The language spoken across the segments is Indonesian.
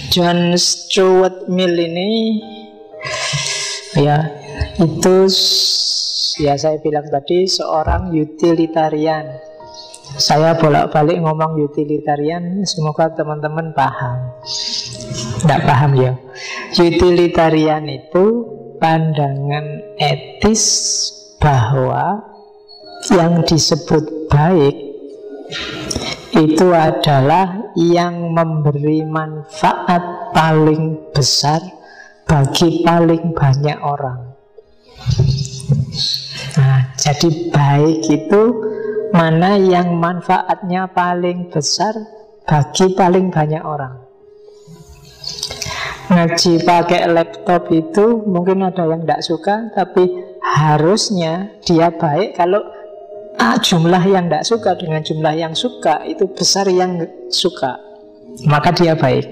John Stuart Mill ini, ya, itu ya saya bilang tadi seorang utilitarian. Saya bolak-balik ngomong utilitarian, semoga teman-teman paham. Tidak paham ya. Utilitarian itu pandangan etis bahwa yang disebut baik itu adalah yang memberi manfaat paling besar bagi paling banyak orang. Nah, jadi baik itu mana yang manfaatnya paling besar bagi paling banyak orang. Ngaji pakai laptop itu mungkin ada yang tidak suka, tapi harusnya dia baik kalau jumlah yang tidak suka dengan jumlah yang suka itu besar yang suka, maka dia baik.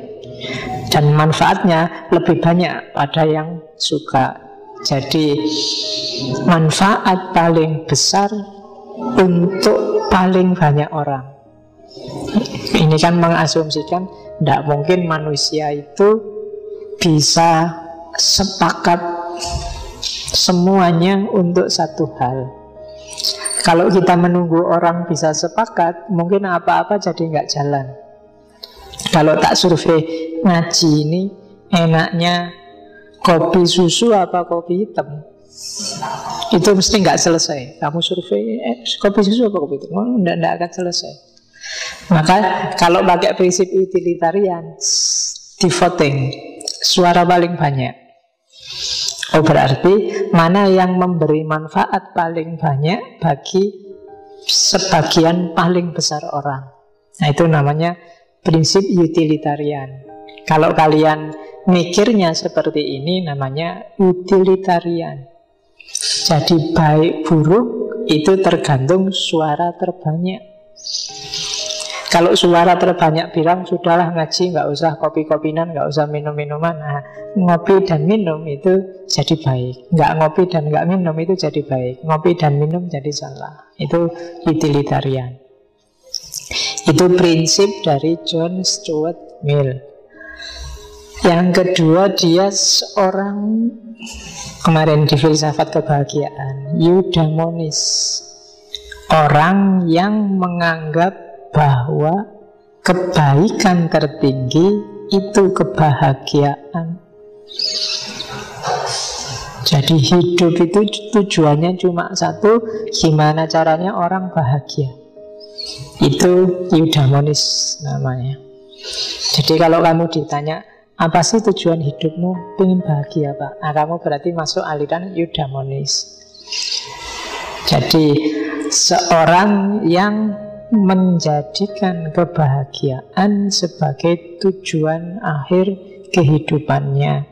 Dan manfaatnya lebih banyak pada yang suka. Jadi manfaat paling besar untuk paling banyak orang. Ini kan mengasumsikan tidak mungkin manusia itu bisa sepakat semuanya untuk satu hal. Kalau kita menunggu orang bisa sepakat, mungkin apa-apa jadi nggak jalan. Kalau tak survei ngaji ini, enaknya kopi susu apa kopi hitam, itu mesti nggak selesai. Kamu survei kopi susu apa kopi hitam, nggak akan selesai. Maka kalau pakai prinsip utilitarian, di voting suara paling banyak. Oh, berarti mana yang memberi manfaat paling banyak bagi sebagian paling besar orang. Nah, itu namanya prinsip utilitarian. Kalau kalian mikirnya seperti ini, namanya utilitarian. Jadi baik buruk itu tergantung suara terbanyak. Kalau suara terbanyak bilang sudahlah ngaji, nggak usah kopi-kopinan, nggak usah minum-minuman. Nah, ngopi dan minum itu jadi baik. Nggak ngopi dan nggak minum itu jadi baik. Ngopi dan minum jadi salah. Itu utilitarian. Itu prinsip dari John Stuart Mill. Yang kedua, dia seorang, kemarin di filsafat kebahagiaan, eudaimonis. Orang yang menganggap bahwa kebaikan tertinggi itu kebahagiaan. Jadi hidup itu tujuannya cuma satu, gimana caranya orang bahagia. Itu eudaimonis namanya. Jadi kalau kamu ditanya, apa sih tujuan hidupmu? Pengen bahagia, Pak. Nah, kamu berarti masuk aliran eudaimonis. Jadi seorang yang menjadikan kebahagiaan sebagai tujuan akhir kehidupannya,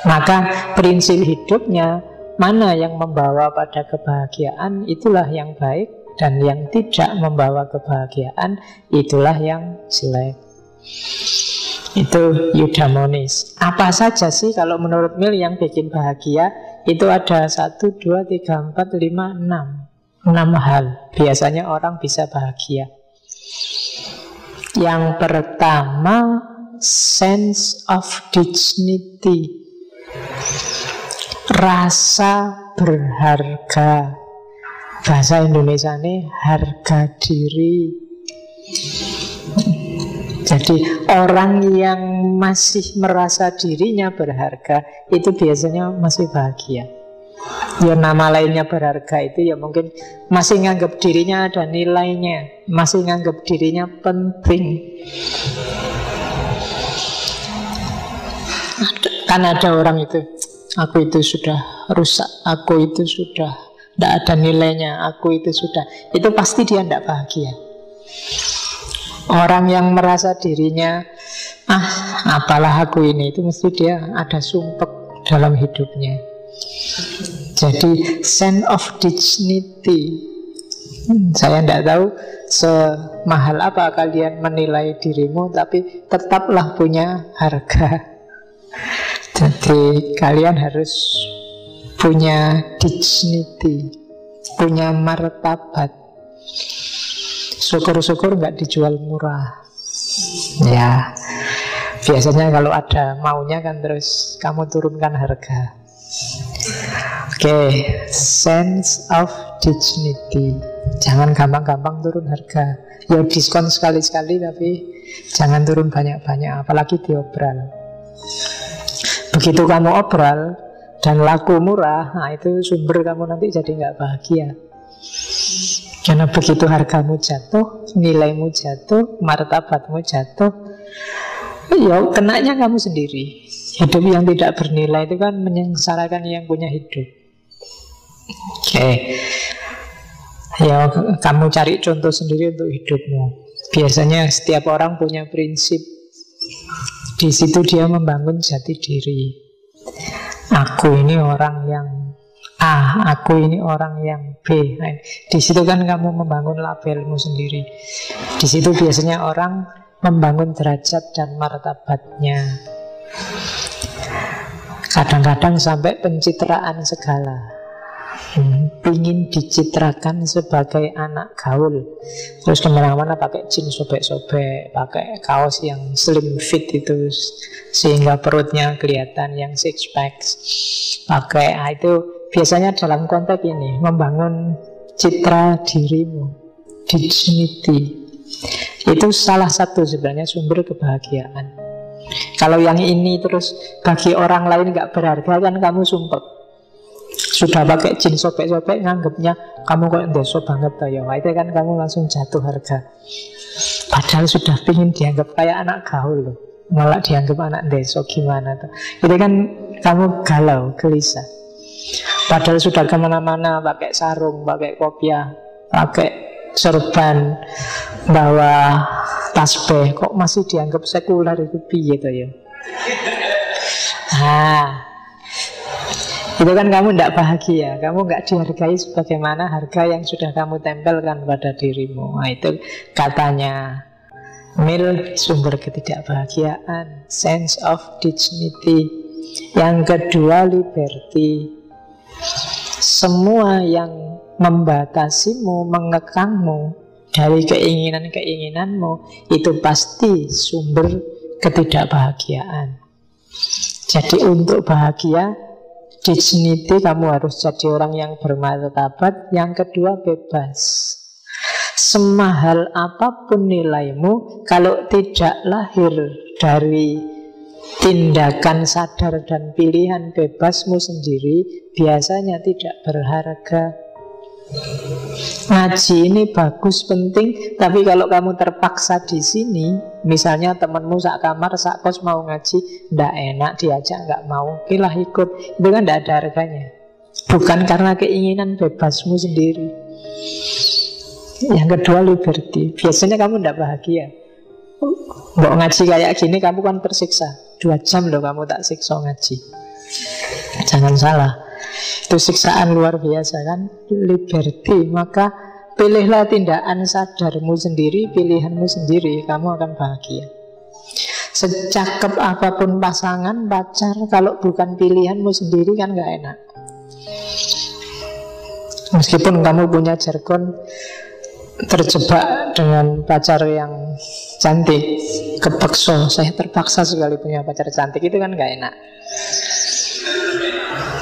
maka prinsip hidupnya mana yang membawa pada kebahagiaan, itulah yang baik. Dan yang tidak membawa kebahagiaan, itulah yang jelek. Itu eudaimonis. Apa saja sih kalau menurut Mill yang bikin bahagia? Itu ada 1, 2, 3, 4, 5, 6 hal. Biasanya orang bisa bahagia. Yang pertama, sense of dignity, rasa berharga. Bahasa Indonesia ini harga diri. Jadi orang yang masih merasa dirinya berharga itu biasanya masih bahagia. Ya, nama lainnya berharga itu ya mungkin masih nganggap dirinya ada nilainya, masih nganggap dirinya penting. Kan ada orang itu, aku itu sudah rusak, aku itu sudah tidak ada nilainya, aku itu sudah, itu pasti dia tidak bahagia. Orang yang merasa dirinya apalah aku ini, itu mesti dia ada sumpek dalam hidupnya. Jadi sense of dignity. Saya tidak tahu semahal apa kalian menilai dirimu, tapi tetaplah punya harga. Jadi kalian harus punya dignity, punya martabat. Syukur-syukur nggak dijual murah. Ya. Biasanya kalau ada maunya kan terus kamu turunkan harga. Oke, sense of dignity. Jangan gampang-gampang turun harga. Ya diskon sekali-sekali, tapi jangan turun banyak-banyak, apalagi diobral. Begitu kamu obral dan laku murah, nah itu sumber kamu nanti jadi nggak bahagia. Karena begitu hargamu jatuh, nilaimu jatuh, martabatmu jatuh, ya kenanya kamu sendiri. Hidup yang tidak bernilai itu kan menyengsarakan yang punya hidup. Oke. Ya kamu cari contoh sendiri untuk hidupmu. Biasanya setiap orang punya prinsip. Di situ dia membangun jati diri. Aku ini orang yang A, aku ini orang yang B. Nah, di situ kan kamu membangun labelmu sendiri. Di situ biasanya orang membangun derajat dan martabatnya. Kadang-kadang sampai pencitraan segala. Ingin dicitrakan sebagai anak gaul, terus kemana-mana pakai jeans sobek-sobek, pakai kaos yang slim fit itu sehingga perutnya kelihatan, yang six pack, pakai itu biasanya dalam konteks ini membangun citra dirimu, dignity. Itu salah satu sebenarnya sumber kebahagiaan. Kalau yang ini terus bagi orang lain gak berharga, kan kamu sumpek. Sudah pakai jeans sobek-sobek, nganggapnya kamu kok ndeso banget toh ya. Itu kan kamu langsung jatuh harga. Padahal sudah pingin dianggap kayak anak gaul loh, malah dianggap anak ndeso, gimana tuh. Itu kan kamu galau, gelisah. Padahal sudah kemana-mana pakai sarung, pakai kopiah, pakai sorban, bawa tasbih, kok masih dianggap sekuler, itu piye toh ya. Itu kan kamu tidak bahagia, kamu nggak dihargai sebagaimana harga yang sudah kamu tempelkan pada dirimu. Nah, itu katanya Mill, sumber ketidakbahagiaan, sense of dignity. Yang kedua, liberty. Semua yang membatasimu, mengekangmu dari keinginan-keinginanmu, itu pasti sumber ketidakbahagiaan. Jadi untuk bahagia, dignity, kamu harus jadi orang yang bermartabat. Yang kedua, bebas. Semahal apapun nilaimu, kalau tidak lahir dari tindakan sadar dan pilihan bebasmu sendiri, biasanya tidak berharga. Ngaji ini bagus, penting, tapi kalau kamu terpaksa di sini, misalnya temanmu sak kamar, sak kos mau ngaji, ndak enak, diajak nggak mau, kilah ikut, itu kan ndak ada harganya. Bukan karena keinginan bebasmu sendiri. Yang kedua, liberty. Biasanya kamu ndak bahagia. Mbok ngaji kayak gini, kamu kan tersiksa. 2 jam loh kamu tak siksa ngaji. Jangan salah, itu siksaan luar biasa kan. Liberty, maka pilihlah tindakan sadarmu sendiri, pilihanmu sendiri, kamu akan bahagia. Secakep apapun pasangan, pacar, kalau bukan pilihanmu sendiri kan gak enak. Meskipun kamu punya jargon, terjebak dengan pacar yang cantik, kepeksa, saya terpaksa sekali punya pacar cantik, itu kan gak enak.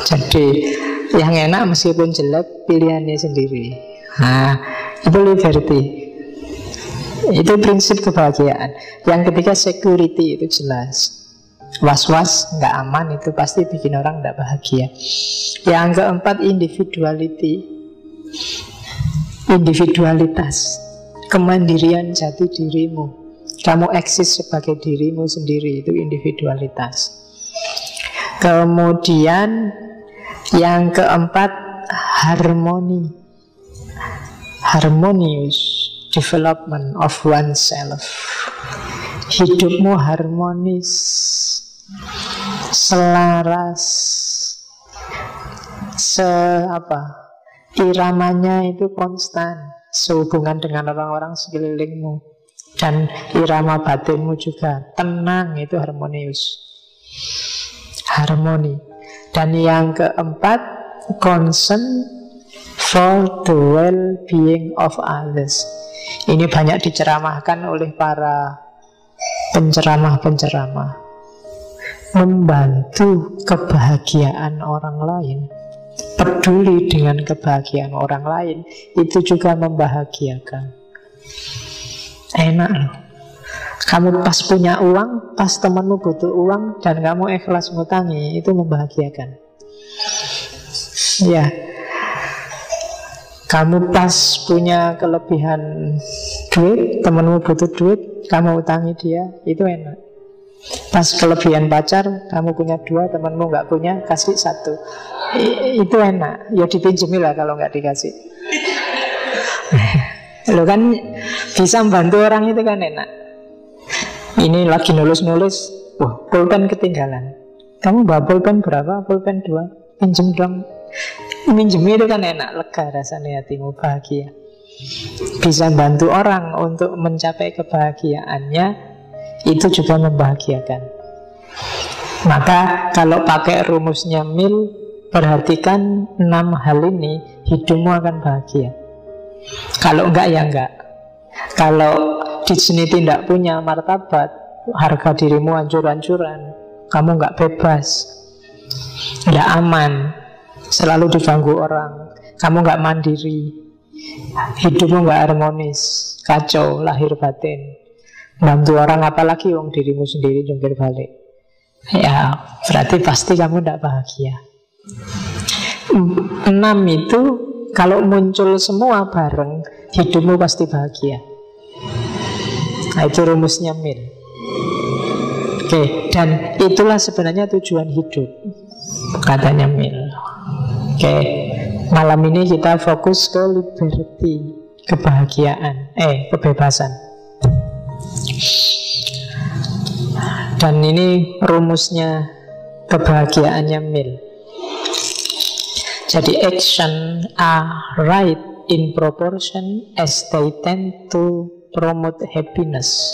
Jadi yang enak meskipun jelek, pilihannya sendiri. Nah, itu liberty. Itu prinsip kebahagiaan. Yang ketiga, security, itu jelas. Was-was, nggak aman, itu pasti bikin orang nggak bahagia. Yang keempat, individuality. Individualitas, kemandirian jati dirimu. Kamu eksis sebagai dirimu sendiri, itu individualitas. Kemudian yang keempat, harmoni. Harmonious development of oneself. Hidupmu harmonis, selaras, iramanya itu konstan, sehubungan dengan orang-orang sekelilingmu, dan irama batinmu juga tenang, itu harmonius, harmoni. Dan yang keempat, concern for the well-being of others. Ini banyak diceramahkan oleh para penceramah-penceramah membantu kebahagiaan orang lain, peduli dengan kebahagiaan orang lain, itu juga membahagiakan. Enak loh. Kamu pas punya uang, pas temanmu butuh uang dan kamu ikhlas ngutangi, itu membahagiakan. Ya, kamu pas punya kelebihan duit, temanmu butuh duit, kamu utangi dia, itu enak. Pas kelebihan pacar, kamu punya 2, temanmu nggak punya, kasih 1. Itu enak. Ya dipinjemi lah kalau nggak dikasih. Lo kan bisa membantu orang, itu kan enak. Ini lagi nulis-nulis, wah pulpen ketinggalan. Kamu bawa pulpen berapa? Pulpen 2, pinjem dong. Minjem itu kan enak, lega rasanya, hatimu bahagia. Bisa bantu orang untuk mencapai kebahagiaannya, itu juga membahagiakan. Maka kalau pakai rumusnya Mill, perhatikan 6 hal ini, hidupmu akan bahagia. Kalau enggak ya enggak. Kalau di sini tidak punya martabat, harga dirimu hancur-hancuran, kamu enggak bebas, enggak aman, selalu diganggu orang, kamu enggak mandiri, hidupmu enggak harmonis, kacau lahir batin, bantu orang apalagi wong dirimu sendiri jungkir balik, ya berarti pasti kamu enggak bahagia. 6 itu kalau muncul semua bareng, hidupmu pasti bahagia. Nah, itu rumusnya Mill. Oke, dan itulah sebenarnya tujuan hidup, katanya Mill. Oke, malam ini kita fokus ke liberty, kebahagiaan, kebebasan. Dan ini rumusnya kebahagiaannya Mill. Jadi action are right in proportion as they tend to promote happiness,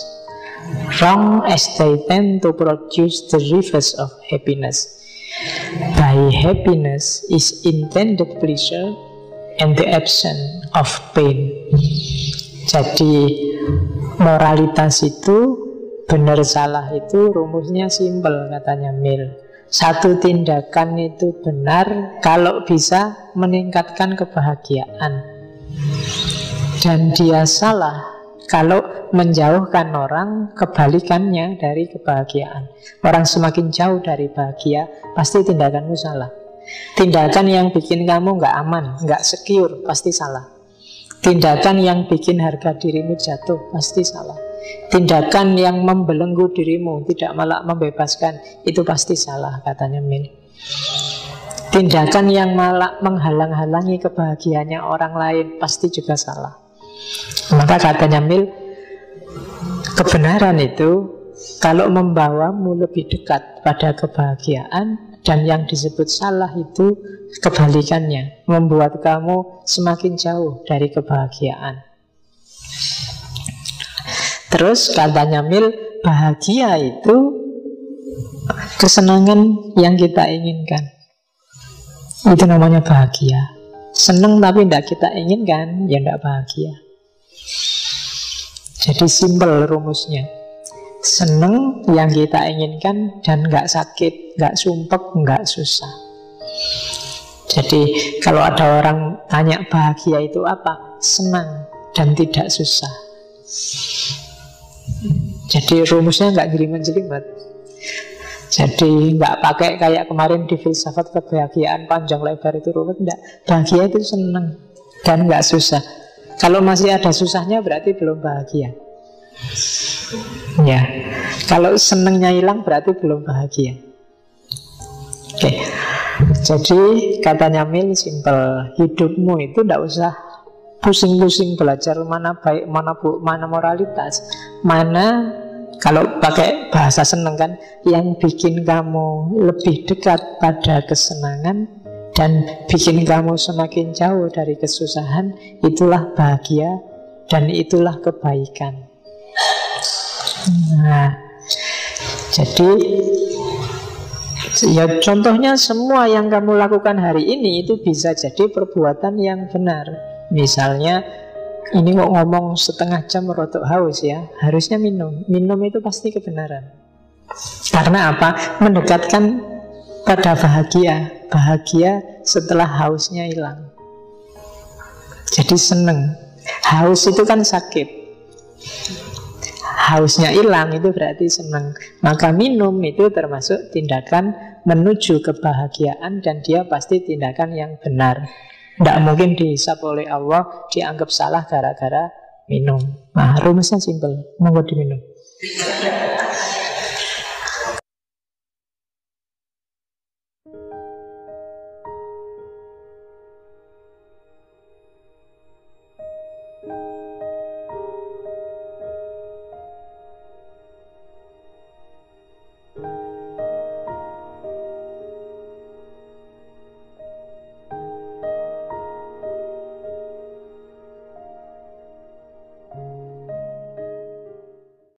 wrong as they tend to produce the reverse of happiness. By happiness is intended pleasure and the absence of pain. Jadi moralitas itu, benar salah itu rumusnya simpel, katanya Mill. Satu tindakan itu benar kalau bisa meningkatkan kebahagiaan, dan dia salah kalau menjauhkan orang, kebalikannya dari kebahagiaan. Orang semakin jauh dari bahagia, pasti tindakanmu salah. Tindakan yang bikin kamu nggak aman, nggak secure, pasti salah. Tindakan yang bikin harga dirimu jatuh, pasti salah. Tindakan yang membelenggu dirimu, tidak malah membebaskan, itu pasti salah, katanya Mill. Tindakan yang malah menghalang-halangi kebahagiaannya orang lain, pasti juga salah. Maka katanya Mill, kebenaran itu kalau membawamu lebih dekat pada kebahagiaan, dan yang disebut salah itu kebalikannya, membuat kamu semakin jauh dari kebahagiaan. Terus katanya Mill, bahagia itu kesenangan yang kita inginkan, itu namanya bahagia. Senang tapi tidak kita inginkan, ya tidak bahagia. Jadi simpel rumusnya. Senang yang kita inginkan dan nggak sakit, nggak sumpek, nggak susah. Jadi kalau ada orang tanya bahagia itu apa? Senang dan tidak susah. Jadi rumusnya nggak jelimet-jelimet. Jadi nggak pakai kayak kemarin di filsafat kebahagiaan panjang lebar itu rumit, enggak. Bahagia itu senang dan nggak susah. Kalau masih ada susahnya berarti belum bahagia. Ya, kalau senangnya hilang berarti belum bahagia. Oke. Jadi katanya Mill simpel, hidupmu itu tidak usah pusing-pusing belajar mana baik, mana moralitas, mana kalau pakai bahasa seneng kan, yang bikin kamu lebih dekat pada kesenangan dan bikin kamu semakin jauh dari kesusahan, itulah bahagia dan itulah kebaikan. Nah, jadi ya contohnya semua yang kamu lakukan hari ini itu bisa jadi perbuatan yang benar. Misalnya Ini kok ngomong setengah jam rotok haus ya. Harusnya minum. Minum itu pasti kebenaran. Karena apa? Mendekatkan pada bahagia. Bahagia setelah hausnya hilang. Jadi seneng. Haus itu kan sakit. Hausnya hilang itu berarti senang. Maka minum itu termasuk tindakan menuju kebahagiaan, dan dia pasti tindakan yang benar. Tidak mungkin dihisap oleh Allah, dianggap salah gara-gara minum. Nah, rumusnya simpel, monggo diminum.